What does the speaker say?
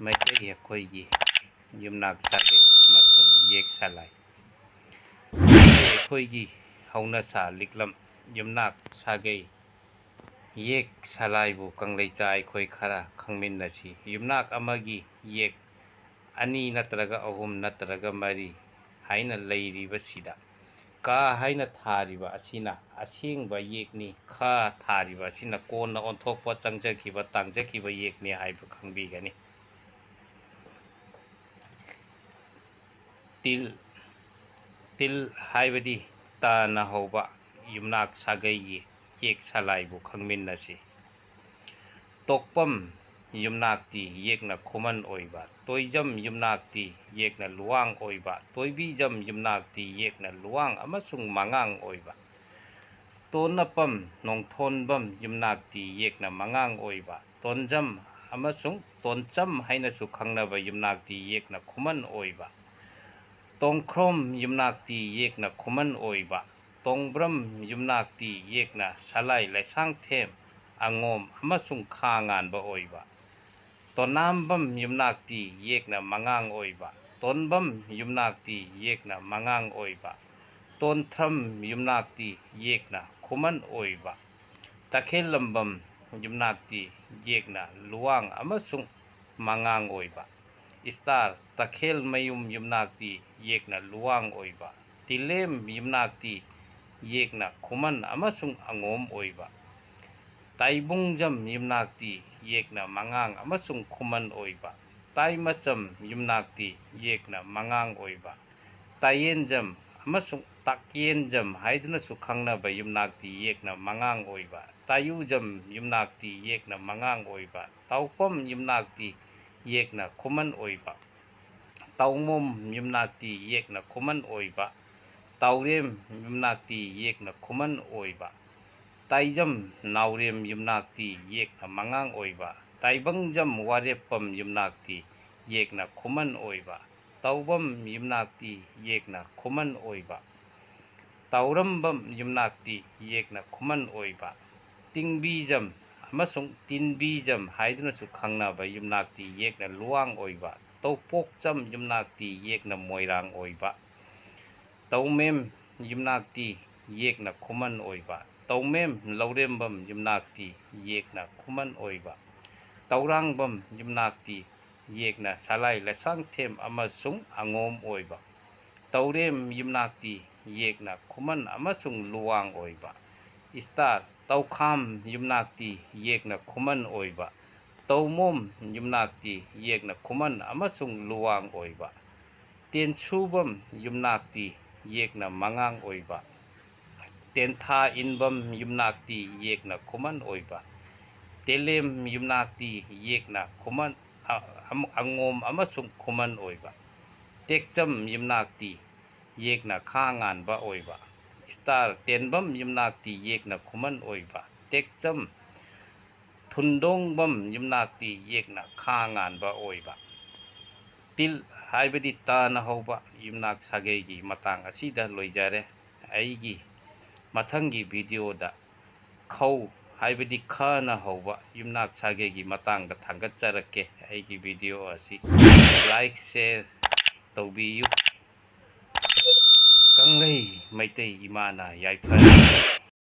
ꯃꯩꯇꯩ ꯑꯩꯈꯣꯏꯒꯤ ꯌꯨꯝꯅꯥꯛ ꯁꯥꯒꯩ ꯑꯃꯁꯨꯡ ꯌꯦꯛ ꯁꯂꯥꯏ ꯑꯩꯈꯣꯏꯒꯤ ꯍꯧꯅꯁꯥ ꯂꯤꯛꯂꯝ ꯌꯨꯝꯅꯥꯛ ꯁꯥꯒꯩ ꯌꯦꯛ ꯁꯂꯥꯏꯕꯨ ꯀꯪꯂꯩꯆꯥ ꯑꯩꯈꯣꯏ ꯈꯔ ꯈꯪꯃꯤꯟꯅꯁꯤ꯫ ꯌꯨꯝꯅꯥꯛ ꯑꯃꯒꯤ ꯌꯦꯛ ꯑꯅꯤ ꯅꯠꯇ꯭ꯔꯒ ꯑꯍꯨꯝ ꯅꯠꯇ꯭ꯔꯒ ꯃꯔꯤ ꯍꯥꯏꯅ ꯂꯩꯔꯤꯕꯁꯤꯗ ꯀ ꯍꯥꯏꯅ ꯊꯥꯔꯤꯕ ꯑꯁꯤꯅ ꯑꯁꯦꯡꯕ ꯌꯦꯛꯅꯤ, ꯈ ꯊꯥꯔꯤꯕ ꯑꯁꯤꯅ ꯀꯣꯟꯅ ꯑꯣꯟꯊꯣꯛꯄ ꯆꯪꯖꯈꯤꯕ ꯇꯥꯡꯖꯈꯤꯕ ꯌꯦꯛꯅꯤ ꯍꯥꯏꯕ ꯈꯪꯕꯤꯒꯅꯤ꯫ ꯇꯤꯜ ꯍꯥꯏꯕꯗꯤ ꯇꯅ ꯍꯧꯕ ꯌꯨꯝꯅꯥꯛ ꯁꯥꯒꯩꯒꯤ ꯌꯦꯛ ꯁꯂꯥꯏꯕꯨ ꯈꯪꯃꯤꯟꯅꯁꯤ꯫ ꯇꯣꯛꯄꯝ ꯌꯨꯝꯅꯥꯛꯇꯤ ꯌꯦꯛꯅ ꯈꯨꯃꯟ ꯑꯣꯏꯕ, ꯇꯣꯏꯖꯝ ꯌꯨꯝꯅꯥꯛꯇꯤ ꯌꯦꯛꯅ ꯂꯨꯋꯥꯡ ꯑꯣꯏꯕ, ꯇꯣꯏꯕꯤꯖꯝ ꯌꯨꯝꯅꯥꯛꯇꯤ ꯌꯦꯛꯅ ꯂꯨꯋꯥꯡ ꯑꯃꯁꯨꯡ ꯃꯉꯥꯡ ꯑꯣꯏꯕ, ꯇꯣꯟꯅꯄꯝ ꯅꯣꯡꯊꯣꯟꯕꯝ ꯌꯨꯝꯅꯥꯛꯇꯤ ꯌꯦꯛꯅ ꯃꯉꯥꯡ ꯑꯣꯏꯕ, ꯇꯣꯟꯖꯝ ꯑꯃꯁꯨꯡ ꯇꯣꯟꯆꯝ ꯍꯥꯏꯅꯁꯨ ꯈꯪꯅꯕ ꯌꯨꯝꯅꯥꯛꯇꯤ ꯌꯦꯛꯅ ꯈꯨꯃꯟ ꯑꯣꯏꯕ, ꯇꯣꯡꯈ꯭ꯔꯣꯝ ꯌꯨꯝꯅꯥꯛꯇꯤ ꯌꯦꯛꯅ ꯈꯨꯃꯟ ꯑꯣꯏꯕ, ꯇꯣꯡꯕ꯭ꯔꯝ ꯌꯨꯝꯅꯥꯛꯇꯤ ꯌꯦꯛꯅ ꯁꯂꯥꯏ ꯂꯩꯁꯥꯡꯊꯦꯝ ꯑꯉꯣꯝ ꯑꯃꯁꯨꯡ ꯈꯥ ꯉꯥꯟꯕ ꯑꯣꯏꯕ, ꯇꯣꯅꯥꯝꯕꯝ ꯌꯨꯝꯅꯥꯛꯇꯤ ꯌꯦꯛꯅ ꯃꯉꯥꯡ ꯑꯣꯏꯕ, ꯇꯣꯟꯕꯝ ꯌꯨꯝꯅꯥꯛꯇꯤ ꯌꯦꯛꯅ ꯃꯉꯥꯡ ꯑꯣꯏꯕ, ꯇꯣꯟꯊ꯭ꯔꯝ ꯌꯨꯝꯅꯥꯛꯇꯤ ꯌꯦꯛꯅ ꯈꯨꯃꯟ ꯑꯣꯏꯕ, ꯇꯈꯦꯜꯂꯝꯕꯝ ꯌꯨꯝꯅꯥꯛꯇꯤ ꯌꯦꯛꯅ ꯂꯨꯋꯥꯡ ꯑꯃꯁꯨꯡ ꯃꯉꯥꯡ ꯑꯣꯏꯕ, ꯏꯁꯇꯥꯔ ꯇꯈꯦꯜꯃꯌꯨꯝ ꯌꯨꯝꯅꯥꯛꯇꯤ ꯌꯦꯛꯅ ꯂꯨꯋꯥꯡ ꯑꯣꯏꯕ, ꯇꯤꯂꯦꯝ ꯌꯨꯝꯅꯥꯛꯇꯤ ꯌꯦꯛꯅ ꯈꯨꯃꯟ ꯑꯃꯁꯨꯡ ꯑꯉꯣꯝ ꯑꯣꯏꯕ, ꯇꯥꯏꯕꯨꯡꯖꯝ ꯌꯨꯝꯅꯥꯛꯇꯤ ꯌꯦꯛꯅ ꯃꯉꯥꯡ ꯑꯃꯁꯨꯡ ꯈꯨꯃꯟ ꯑꯣꯏꯕ, ꯇꯥꯏꯃꯆꯝ ꯌꯨꯝꯅꯥꯛꯇꯤ ꯌꯦꯛꯅ ꯃꯉꯥꯡ ꯑꯣꯏꯕ, ꯇꯥꯌꯦꯟꯖꯝ ꯑꯃꯁꯨꯡ ꯇꯥꯛꯌꯦꯟꯖꯝ ꯍꯥꯏꯗꯨꯅꯁꯨ ꯈꯪꯅꯕ ꯌꯨꯝꯅꯥꯛꯇꯤ ꯌꯦꯛꯅ ꯃꯉꯥꯡ ꯑꯣꯏꯕ, ꯇꯥꯌꯨꯖꯝ ꯌꯨꯝꯅꯥꯛꯇꯤ ꯌꯦꯛꯅ ꯃꯉꯥꯡ ꯑꯣꯏꯕ, ꯇꯥꯎꯄꯝ ꯌꯨꯝꯅꯥꯛꯇꯤ ꯌꯦꯛꯅ ꯈꯨꯃꯟ ꯑꯣꯏꯕ, ꯇꯥꯎꯃꯣꯝ ꯌꯨꯝꯅꯥꯛꯇꯤ ꯌꯦꯛꯅ ꯈꯨꯃꯟ ꯑꯣꯏꯕ, ꯇꯥꯎꯔꯦꯝ ꯌꯨꯝꯅꯥꯛꯇꯤ ꯌꯦꯛꯅ ꯈꯨꯃꯟ ꯑꯣꯏꯕ, ꯇꯥꯏꯖꯝ ꯅꯥꯎꯔꯦꯝ ꯌꯨꯝꯅꯥꯛꯇꯤ ꯌꯦꯛꯅ ꯃꯉꯥꯡ ꯑꯣꯏꯕ, ꯇꯥꯏꯕꯪꯖꯝ ꯋꯥꯔꯦꯞꯄꯝ ꯌꯨꯝꯅꯥꯛꯇꯤ ꯌꯦꯛꯅ ꯈꯨꯃꯟ ꯑꯣꯏꯕ, ꯇꯥꯎꯕꯝ ꯌꯨꯝꯅꯥꯛꯇꯤ ꯌꯦꯛꯅ ꯈꯨꯃꯟ ꯑꯣꯏꯕ, ꯇꯥꯎꯔꯝꯕꯝ ꯌꯨꯝꯅꯥꯛꯇꯤ ꯌꯦꯛꯅ ꯈꯨꯃꯟ ꯑꯣꯏꯕ, ꯇꯤꯡꯕꯤꯖꯝ ꯑꯃꯁꯨꯡ ꯇꯤꯟꯕꯤꯖꯝ ꯍꯥꯏꯗꯨꯅꯁꯨ ꯈꯪꯅꯕ ꯌꯨꯝꯅꯥꯛꯇꯤ ꯌꯦꯛꯅ ꯂꯨꯋꯥꯡ ꯑꯣꯏꯕ, ꯇꯧꯄꯣꯛꯆꯝ ꯌꯨꯝꯅꯥꯛꯇꯤ ꯌꯦꯛꯅ ꯃꯣꯏꯔꯥꯡ ꯑꯣꯏꯕ, ꯇꯧꯃꯦꯝ ꯌꯨꯝꯅꯥꯛꯇꯤ ꯌꯦꯛꯅ ꯈꯨꯃꯟ ꯑꯣꯏꯕ, ꯇꯧꯃꯦꯝ ꯂꯧꯔꯦꯝꯕꯝ ꯌꯨꯝꯅꯥꯛꯇꯤ ꯌꯦꯛꯅ ꯈꯨꯃꯟ ꯑꯣꯏꯕ, ꯇꯧꯔꯥꯡꯕꯝ ꯌꯨꯝꯅꯥꯛꯇꯤ ꯌꯦꯛꯅ ꯁꯂꯥꯏ ꯂꯩꯁꯥꯡꯊꯦꯝ ꯑꯃꯁꯨꯡ ꯑꯉꯣꯝ ꯑꯣꯏꯕ, ꯇꯧꯔꯦꯝ ꯌꯨꯝꯅꯥꯛꯇꯤ ꯌꯦꯛꯅ ꯈꯨꯃꯟ ꯑꯃꯁꯨꯡ ꯂꯨꯋꯥꯡ ꯑꯣꯏꯕ, ꯏꯁꯇꯥꯔ ꯇꯧꯈꯥꯝ ꯌꯨꯝꯅꯥꯛꯇꯤ ꯌꯦꯛꯅ ꯈꯨꯃꯟ ꯑꯣꯏꯕ, ꯇꯧꯃꯣꯝ ꯌꯨꯝꯅꯥꯛꯇꯤ ꯌꯦꯛꯅ ꯈꯨꯃꯟ ꯑꯃꯁꯨꯡ ꯂꯨꯋꯥꯡ ꯑꯣꯏꯕ, ꯇꯦꯟꯁꯨꯕꯝ ꯌꯨꯝꯅꯥꯛꯇꯤ ꯌꯦꯛꯅ ꯃꯉꯥꯡ ꯑꯣꯏꯕ, ꯇꯦꯟꯊꯥꯏꯟꯕꯝ ꯌꯨꯝꯅꯥꯛꯇꯤ ꯌꯦꯛꯅ ꯈꯨꯃꯟ ꯑꯣꯏꯕ, ꯇꯦꯂꯦꯝ ꯌꯨꯝꯅꯥꯛꯇꯤ ꯌꯦꯛꯅ ꯈꯨꯃꯟ ꯑꯉꯣꯝ ꯑꯃꯁꯨꯡ ꯈꯨꯃꯟ ꯑꯣꯏꯕ, ꯇꯦꯛꯆꯝ ꯌꯨꯝꯅꯥꯛꯇꯤ ꯌꯦꯛꯅ ꯈꯥ ꯉꯥꯟꯕ ꯑꯣꯏꯕ, ꯏꯁꯇꯥꯔ ꯇꯦꯟꯕꯝ ꯌꯨꯝꯅꯥꯛꯇꯤ ꯌꯦꯛꯅ ꯈꯨꯃꯟ ꯑꯣꯏꯕ, ꯇꯦꯛꯆꯝ ꯊꯨꯟꯗꯣꯡꯕꯝ ꯌꯨꯝꯅꯥꯛꯇꯤ ꯌꯦꯛꯅ ꯈꯥ ꯉꯥꯟꯕ ꯑꯣꯏꯕ꯫ ꯇꯤꯜ ꯍꯥꯏꯕꯗꯤ ꯇꯅ ꯍꯧꯕ ꯌꯨꯝꯅꯥꯛ ꯁꯥꯒꯩꯒꯤ ꯃꯇꯥꯡ ꯑꯁꯤꯗ ꯂꯣꯏꯖꯔꯦ꯫ ꯑꯩꯒꯤ ꯃꯊꯪꯒꯤ ꯚꯤꯗꯤꯑꯣꯗ ꯈꯧ ꯍꯥꯏꯕꯗꯤ ꯈꯅ ꯍꯧꯕ ꯌꯨꯝꯅꯥꯛ ꯁꯥꯒꯩꯒꯤ ꯃꯇꯥꯡꯗ ꯊꯥꯡꯒꯠꯆꯔꯛꯀꯦ꯫ ꯑꯩꯒꯤ ꯚꯤꯗꯤꯑꯣ ꯑꯁꯤ ꯂꯥꯏꯛ ꯁꯦꯌꯔ ꯇꯧꯕꯤꯌꯨ꯫ ꯀꯪꯂꯩ ꯃꯩꯇꯩ ꯏꯃꯥꯅ ꯌꯥꯏꯐꯔꯦ꯫